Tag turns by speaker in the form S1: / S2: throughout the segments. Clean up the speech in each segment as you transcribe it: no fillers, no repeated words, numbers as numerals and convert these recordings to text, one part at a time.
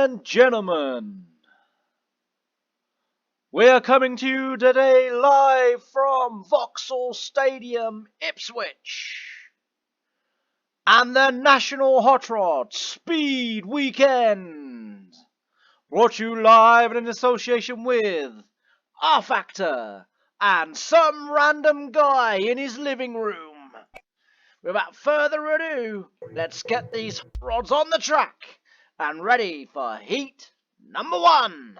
S1: and gentlemen, we are coming to you today live from Foxhall Stadium Ipswich and the National Hot Rod Speed Weekend, brought to you live in association with Rfactor and some random guy in his living room. Without further ado, let's get these hot rods on the track and ready for heat number 1.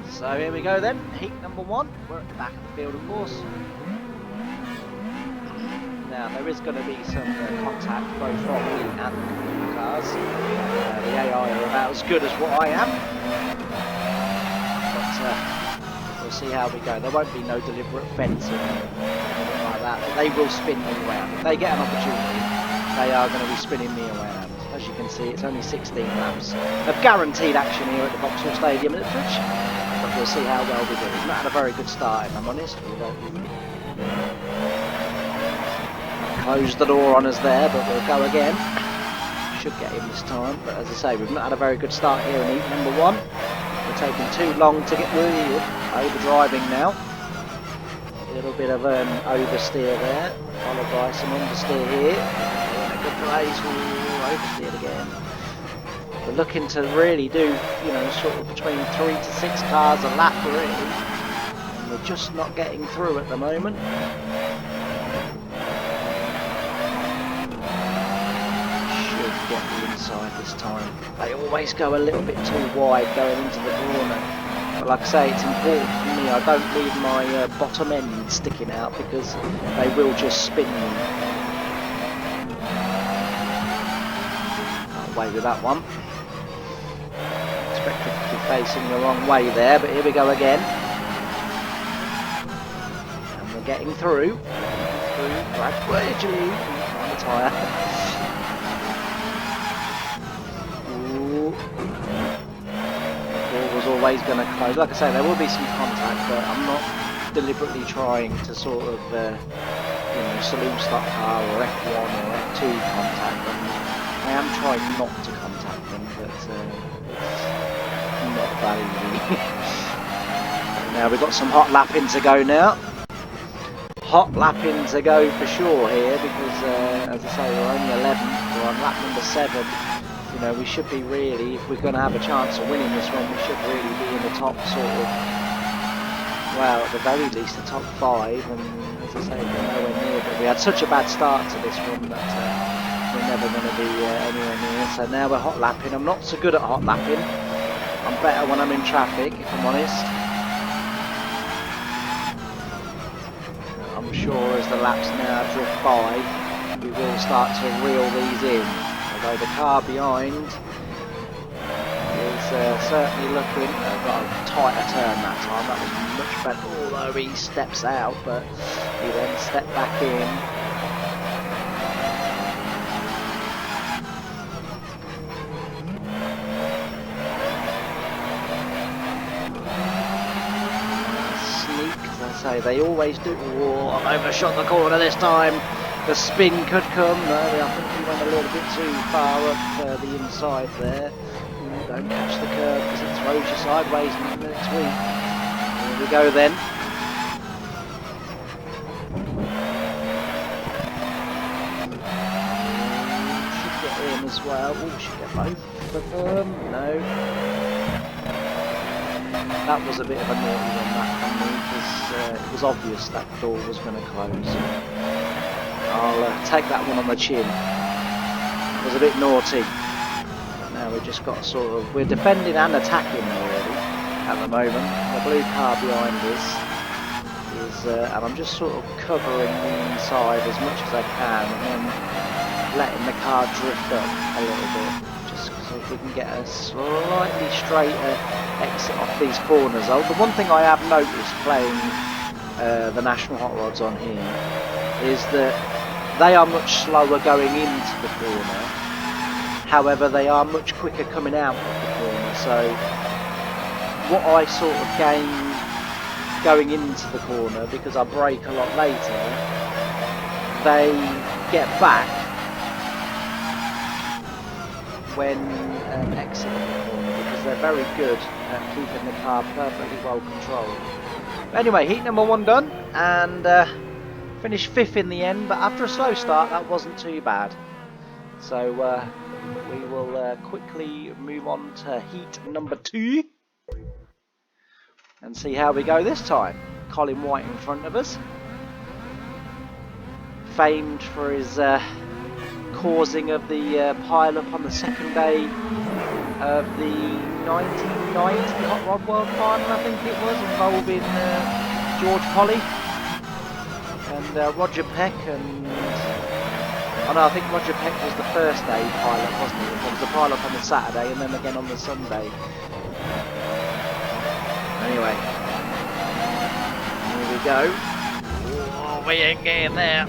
S1: So here we go then, heat number 1. We're at the back of the field, of course. Now there is going to be some contact both from me and the cars. The AI are about as good as what I am, but we'll see how we go. There won't be no deliberate fencing or anything like that, but they will spin me around. If they get an opportunity, they are going to be spinning me around. As you can see, it's only 16 laps of guaranteed action here at the Foxhall Stadium Ipswich, but we'll see how well we do. We've not had a very good start, if I'm honest. Close the door on us there, but we'll go again. Should get him this time, but as I say, we've not had a very good start here in heat number 1. We're taking too long to get wheeled. Overdriving now. A little bit of an oversteer there, followed by some understeer here. In a good place. Ooh, oversteered again. We're looking to really do, you know, sort of between 3 to 6 cars a lap really, and we're just not getting through at the moment. Get the inside this time. They always go a little bit too wide going into the corner, but like I say, it's important for me I don't leave my bottom end sticking out because they will just spin me. Got away with that one. Expected to be facing the wrong way there, but here we go again, and we're getting through gradually. Find the tyre. Always going to close. Like I say, there will be some contact, but I'm not deliberately trying to sort of, you know, saloon stock car or F1 or F2 contact them. I am trying not to contact them, but it's not that easy. Now we've got some hot lapping to go now. Hot lapping to go for sure here because, as I say, we're only 11th. We're on lap number 7. You know, we should be really, if we're going to have a chance of winning this one, we should really be in the top sort of, well, at the very least the top 5, and as I say, we're nowhere near, but we had such a bad start to this one that we're never going to be anywhere near. So now we're hot lapping. I'm not so good at hot lapping. I'm better when I'm in traffic, if I'm honest. I'm sure as the laps now drift by, we will start to reel these in. Although the car behind is certainly looking, got a tighter turn that time, that was much better, although he steps out, but he then stepped back in. Sneak, as I say, they always do. Oh, I've overshot the corner this time. The spin could come. No, I think we went a little bit too far up the inside there. Ooh, don't catch the curve because it throws you sideways next week. Here we go then. Should get him as well. Oh, should get both of them. No. That was a bit of a naughty one that from me because it was obvious that door was going to close. I'll take that one on the chin. It was a bit naughty. But now we've just got sort of, we're defending and attacking already at the moment. The blue car behind us is, and I'm just sort of covering the inside as much as I can and then letting the car drift up a little bit, just so we can get a slightly straighter exit off these corners. Oh, the one thing I have noticed playing the National Hot Rods on here is that they are much slower going into the corner, however they are much quicker coming out of the corner. So what I sort of gain going into the corner, because I brake a lot later, they get back when exiting the corner, because they're very good at keeping the car perfectly well controlled. But anyway, heat number 1 done, and finished 5th in the end, but after a slow start that wasn't too bad. So we will quickly move on to heat number 2 and see how we go this time. Colin White in front of us, famed for his causing of the pile-up on the second day of the 1990 Hot Rod World Final, I think it was, involving George Colley and Roger Peck, and oh no, I think Roger Peck was the first day pile-up, wasn't it? There was a pile-up on the Saturday and then again on the Sunday. Anyway, here we go. Oh, we ain't getting there.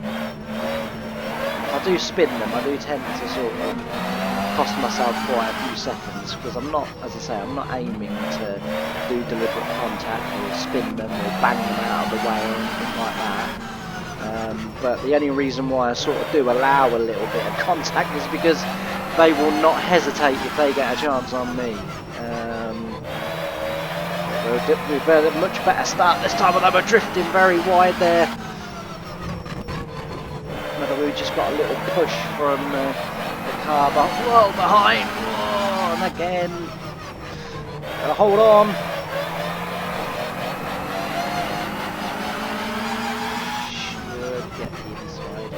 S1: I do spin them, I do tend to sort of cost myself quite a few seconds, because I'm not, as I say, I'm not aiming to do deliberate contact or spin them or bang them out of the way or anything like that. But the only reason why I sort of do allow a little bit of contact is because they will not hesitate if they get a chance on me. We've had a much better start this time, although we're drifting very wide there. We just got a little push from the car behind. Whoa, and again. Gotta hold on. Should get the inside.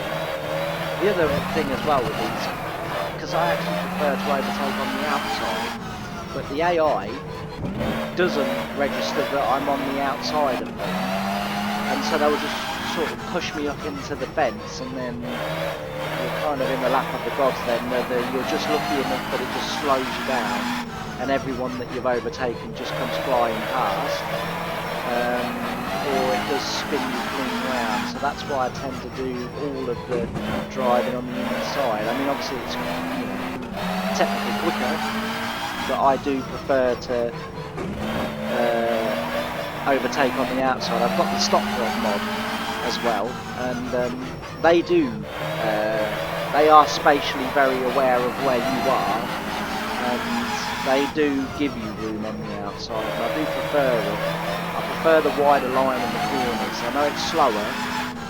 S1: The other thing as well with these, because I actually prefer to overtake on the outside, but the AI doesn't register that I'm on the outside of them, and so they will just sort of push me up into the fence, and then you're kind of in the lap of the gods then, whether you're just lucky enough that it just slows you down and everyone that you've overtaken just comes flying past, or it does spin you clean round. So that's why I tend to do all of the driving on the inside. I mean, obviously it's, you know, technically quicker, but I do prefer to overtake on the outside. I've got the stop rod mod as well, and they are spatially very aware of where you are, and they do give you room on the outside, and I do prefer it. I prefer the wider line in the corners. I know it's slower,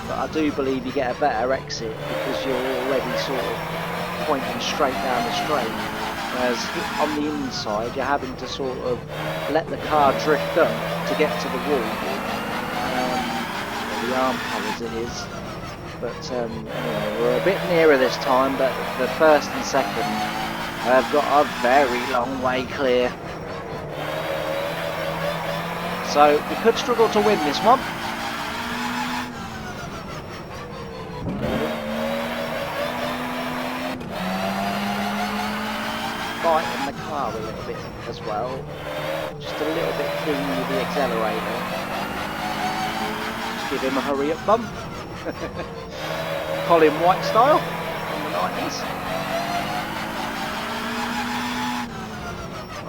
S1: but I do believe you get a better exit because you're already sort of pointing straight down the straight, whereas on the inside you're having to sort of let the car drift up to get to the wall. The arm colours it is, but anyway, we're a bit nearer this time, but the first and second have got a very long way clear, so we could struggle to win this one. Biting the car a little bit as well, just a little bit keen with the accelerator. Give him a hurry up bump. Colin White style in the 90s.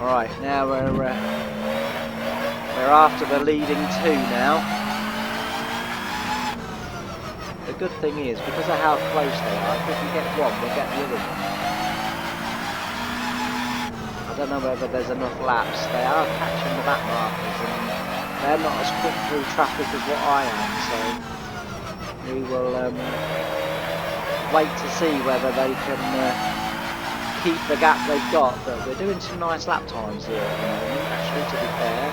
S1: Alright, now we're after the leading 2 now. The good thing is, because of how close they are, if we get one, we'll get the other one. I don't know whether there's enough laps. They are catching the back markers, and they're not as quick through traffic as what I am, so we will wait to see whether they can keep the gap they've got. But we're doing some nice lap times here at the moment, actually, to be fair,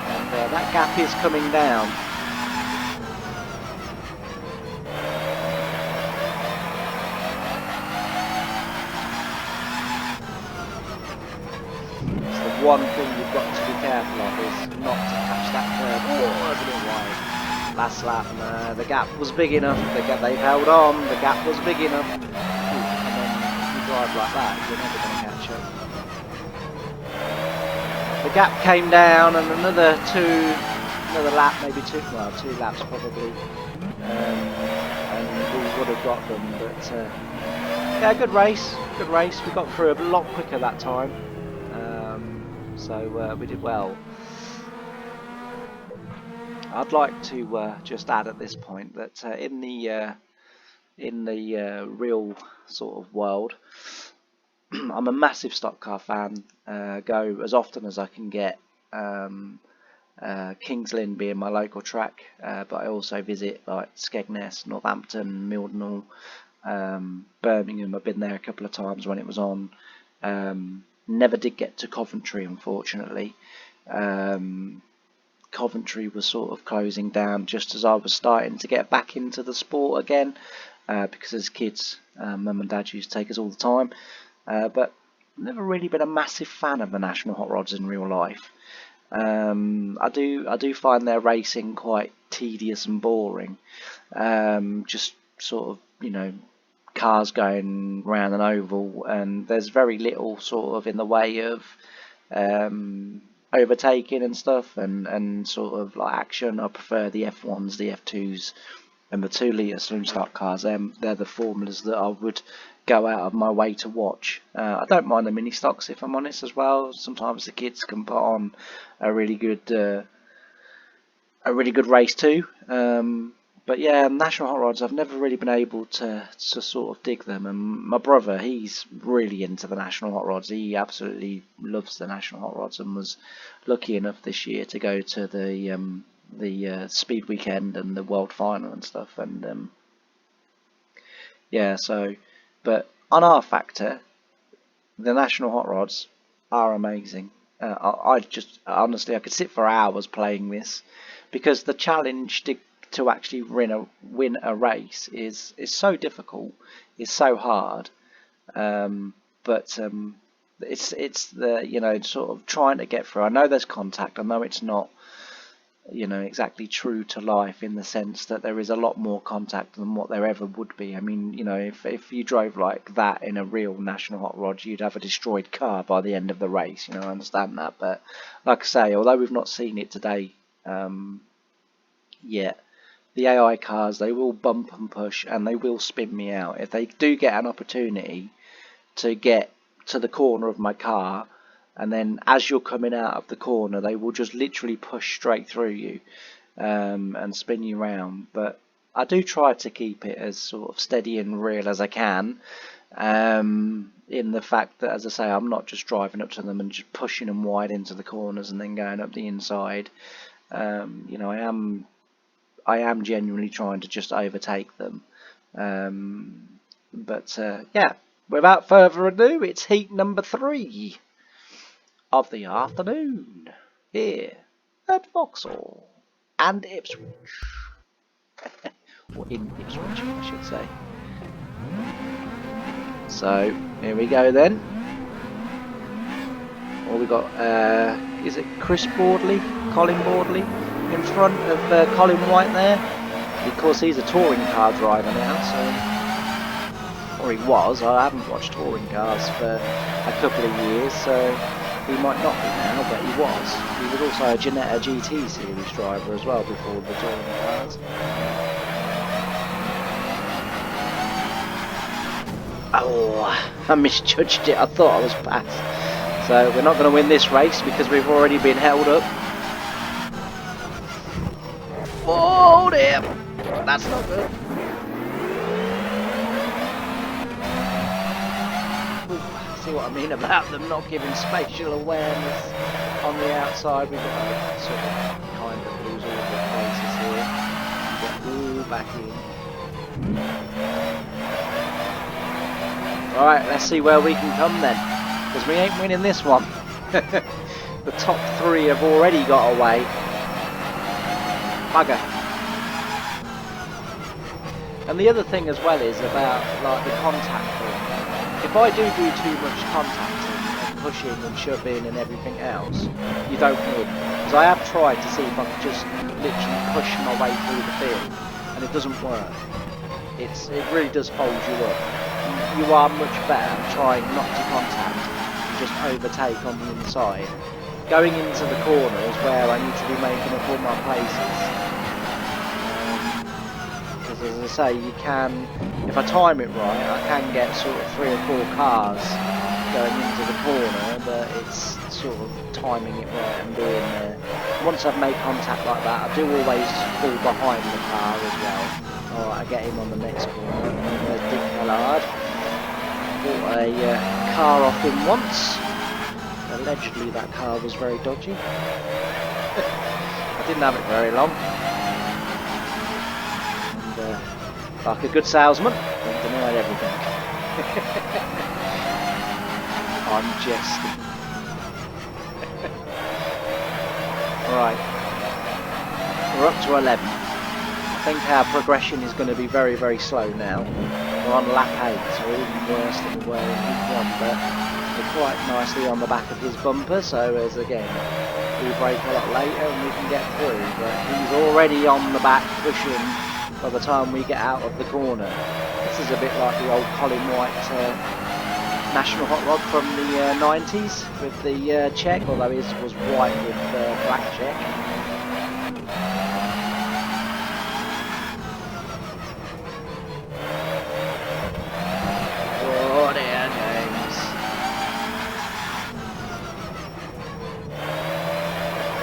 S1: and that gap is coming down. It's the one thing you've got to be careful of, is not to catch that curve. Oh, a bit wide. Last lap, the gap was big enough. They've held on. The gap was big enough. Ooh, and then if you drive like that, you're never going to catch up. The gap came down, and another lap, maybe two laps probably, and we would have got them. But yeah, good race. We got through a lot quicker that time. so we did well. I'd like to just add at this point that in the real sort of world, I'm a massive stock car fan. Go as often as I can get. Kings Lynn being my local track, but I also visit like Skegness, Northampton, Mildenhall, Birmingham. I've been there a couple of times when it was on. Never did get to Coventry, unfortunately. Coventry was sort of closing down just as I was starting to get back into the sport again, because as kids, mum and dad used to take us all the time, but never really been a massive fan of the National Hot Rods in real life. I do find their racing quite tedious and boring. Just sort of, you know, cars going round an oval, and there's very little sort of in the way of overtaking and stuff, and sort of like action. I prefer the F1s, the F2s, and the 2-litre saloon stock cars. They're the formulas that I would go out of my way to watch. I don't mind the mini stocks, if I'm honest, as well. Sometimes the kids can put on a really good race too. But yeah, National Hot Rods, I've never really been able to sort of dig them. And my brother, he's really into the National Hot Rods. He absolutely loves the National Hot Rods, and was lucky enough this year to go to the speed weekend and the world final and stuff. And yeah, so, but on Rfactor, the National Hot Rods are amazing. I just honestly, I could sit for hours playing this, because the challenge to actually win a race is so difficult, it's so hard. But it's the, you know, sort of trying to get through. I know there's contact. I know it's not, you know, exactly true to life in the sense that there is a lot more contact than what there ever would be. I mean, you know, if you drove like that in a real National Hot Rod, you'd have a destroyed car by the end of the race. You know, I understand that, but like I say, although we've not seen it today yet, the AI cars, they will bump and push, and they will spin me out. If they do get an opportunity to get to the corner of my car, and then as you're coming out of the corner, they will just literally push straight through you, and spin you around. But I do try to keep it as sort of steady and real as I can, in the fact that, as I say, I'm not just driving up to them and just pushing them wide into the corners and then going up the inside. You know, I am genuinely trying to just overtake them. But yeah, without further ado, it's heat number 3 of the afternoon here at Foxhall and Ipswich. Or in Ipswich, I should say. So here we go then. Well, we got is it Chris Boardley, Colin Boardley in front of Colin White there. Of course, he's a touring car driver now, so, or he was. I haven't watched touring cars for a couple of years, so he might not be now, but he was. He was also a Ginetta GT series driver as well before the touring cars. Oh, I misjudged it. I thought I was past. So we're not going to win this race because we've already been held up. Oh dear, that's not good. Ooh, see what I mean about them not giving spatial awareness on the outside. We've got to sort of kind of lose all the places here. Get all back in. Alright, let's see where we can come then, because we ain't winning this one. The top 3 have already got away. Bugger. And the other thing as well is about like the contact thing. If I do too much contacting and pushing and shoving and everything else, you don't win. Because I have tried to see if I can just literally push my way through the field, and it doesn't work. It really does hold you up. You are much better trying not to contact, just overtake on the inside. Going into the corner is where I need to be making up all my places. Because as I say, you can, if I time it right, I can get sort of 3 or 4 cars going into the corner, but it's sort of timing it right and being there. Once I've made contact like that, I do always fall behind the car as well. Alright, I get him on the next corner. There's Dick Hallard. Bought a car off him once. Allegedly that car was very dodgy. I didn't have it very long. And like a good salesman, he denied everything. I'm jesting. Right, we're up to 11. I think our progression is going to be very, very slow now. We're on lap 8, so we're even worse than we were in heat 1, but we're quite nicely on the back of his bumper, so as again, we brake a lot later and we can get through, but he's already on the back pushing by the time we get out of the corner. This is a bit like the old Colin White national hot rod from the 90s with the check, although his was white with black check. Oh dear, James.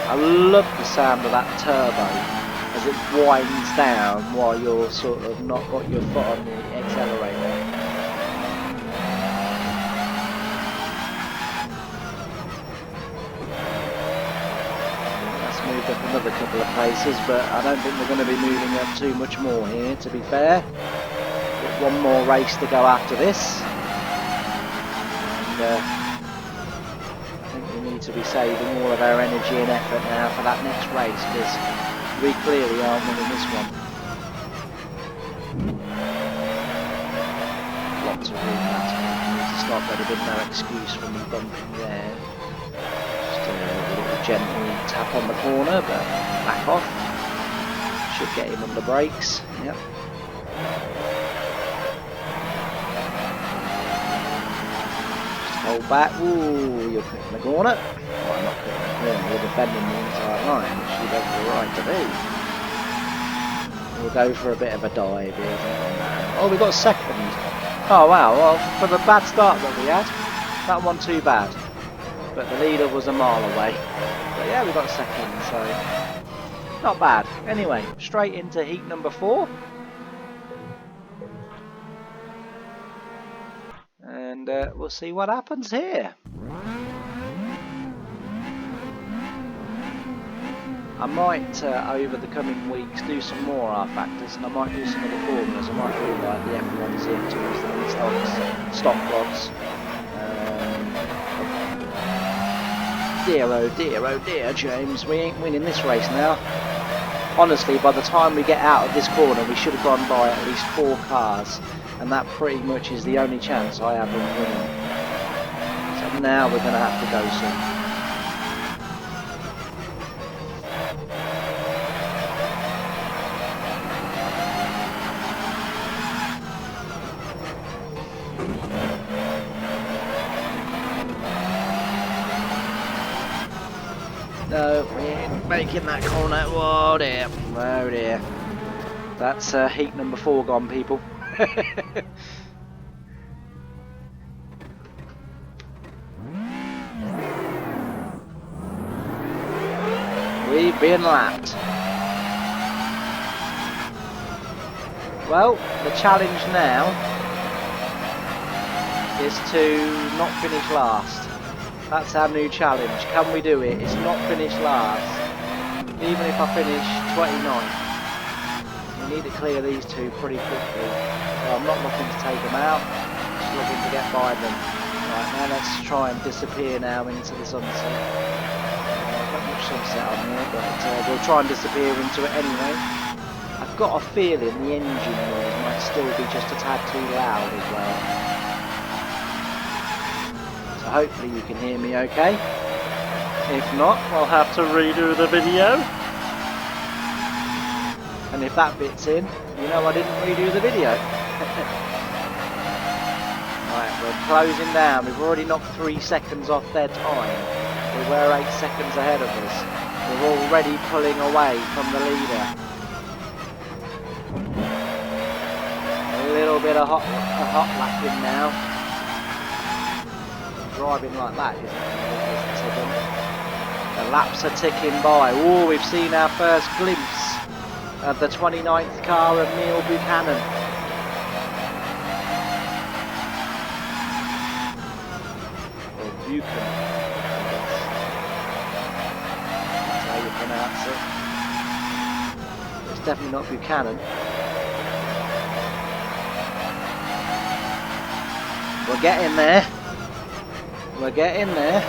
S1: I love the sound of that turbo as it winds down while you're sort of not got your foot on the accelerator. Moved up another couple of places, but I don't think we're going to be moving up too much more here, to be fair. Got one more race to go after this, and I think we need to be saving all of our energy and effort now for that next race, because we clearly aren't winning this one. Lots of room that time. We need to stop. There'd have been no excuse for me bumping there. Gentle tap on the corner, but back off. Should get him under brakes. Yep. Just hold back. Ooh, you're cutting the corner. Well, I'm not cutting the corner. You're defending the inside line, which you have the right to do. We'll go for a bit of a dive here. Oh, we got second. Oh wow. Well, for the bad start that we had, that wasn't too bad. But the leader was a mile away. But yeah, we got second, so not bad. Anyway, straight into heat number 4. And we'll see what happens here. I might, over the coming weeks, do some more Rfactors, and I might do some of the formulas. I might do like the F1 zip tours, the stock rods. Oh dear, James, we ain't winning this race now. Honestly, by the time we get out of this corner, we should have gone by at least 4 cars, and that pretty much is the only chance I have of winning. So now we're going to have to go soon. No, we ain't making that corner. Oh dear, oh dear. That's heat number 4 gone, people. We've been lapped. Well, the challenge now is to not finish last. That's our new challenge. Can we do it? It's not finish last. Even if I finish 29th. We need to clear these two pretty quickly. So I'm not looking to take them out. Just looking to get by them. Right, now let's try and disappear now into the sunset. Not much sunset on here, but we'll try and disappear into it anyway. I've got a feeling the engine noise might still be just a tad too loud as well. So hopefully you can hear me okay. If not, I'll have to redo the video. And if that bit's in, you know I didn't redo the video. Right, we're closing down. We've already knocked 3 seconds off their time. We were 8 seconds ahead of us. We're already pulling away from the leader. A little bit of hot lapping now. Driving like that isn't The laps are ticking by. Oh, we've seen our first glimpse of the 29th car of Neil Buchanan. Or Buchanan, I guess. That's how you pronounce it. It's definitely not Buchanan. We're getting there. We're getting there.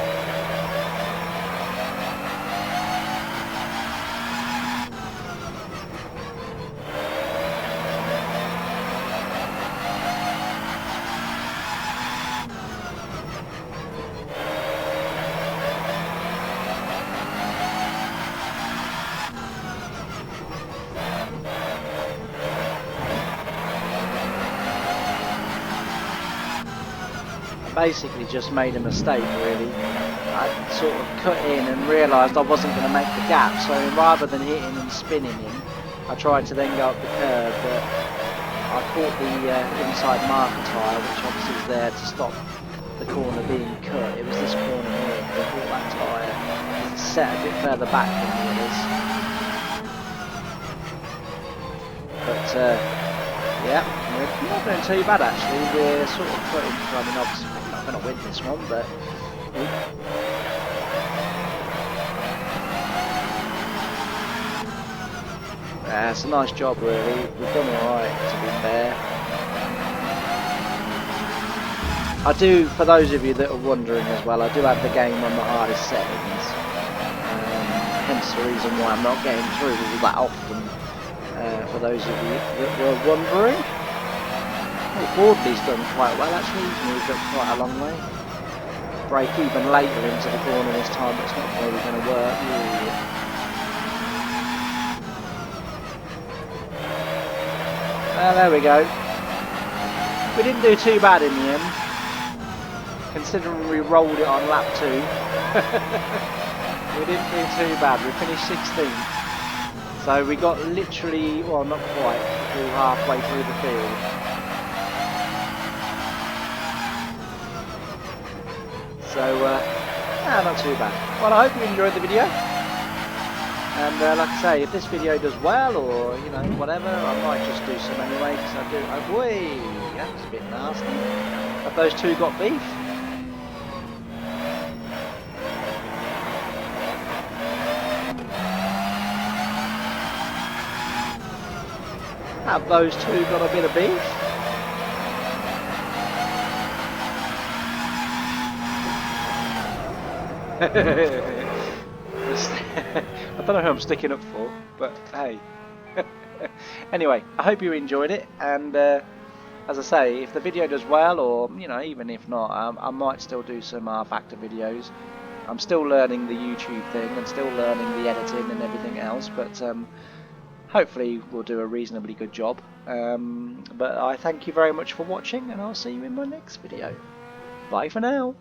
S1: Basically just made a mistake really. I sort of cut in and realised I wasn't going to make the gap, so rather than hitting and spinning him, I tried to then go up the curb, but I caught the inside marker tyre, which obviously is there to stop the corner being cut. It was this corner here, I caught that tyre. It's set a bit further back than the others. But yeah, we're not doing too bad actually. We're sort of putting, I mean obviously we're not going to win this one, but it's a nice job really. We've done alright, to be fair. I do, for those of you that are wondering as well, I do have the game on the hardest settings. Hence the reason why I'm not getting through all that often. For those of you that were wondering. Oh, Boardley's done quite well actually, he's moved up quite a long way. Break even later into the corner this time, but it's not really going to work. Well, there we go. We didn't do too bad in the end, considering we rolled it on lap 2. We didn't do too bad, we finished 16th. So we got literally, well not quite, through halfway through the field. So, not too bad. Well, I hope you enjoyed the video. And like I say, if this video does well, or, you know, whatever, I might just do some anyway, because I do, oh wait, that's a bit nasty. Have those two got beef? Have those two got a bit of beef? I don't know who I'm sticking up for, but hey. Anyway, I hope you enjoyed it, and as I say, if the video does well, or you know, even if not, I might still do some Rfactor videos. I'm still learning the YouTube thing and still learning the editing and everything else, but hopefully we'll do a reasonably good job. But I thank you very much for watching, and I'll see you in my next video. Bye for now.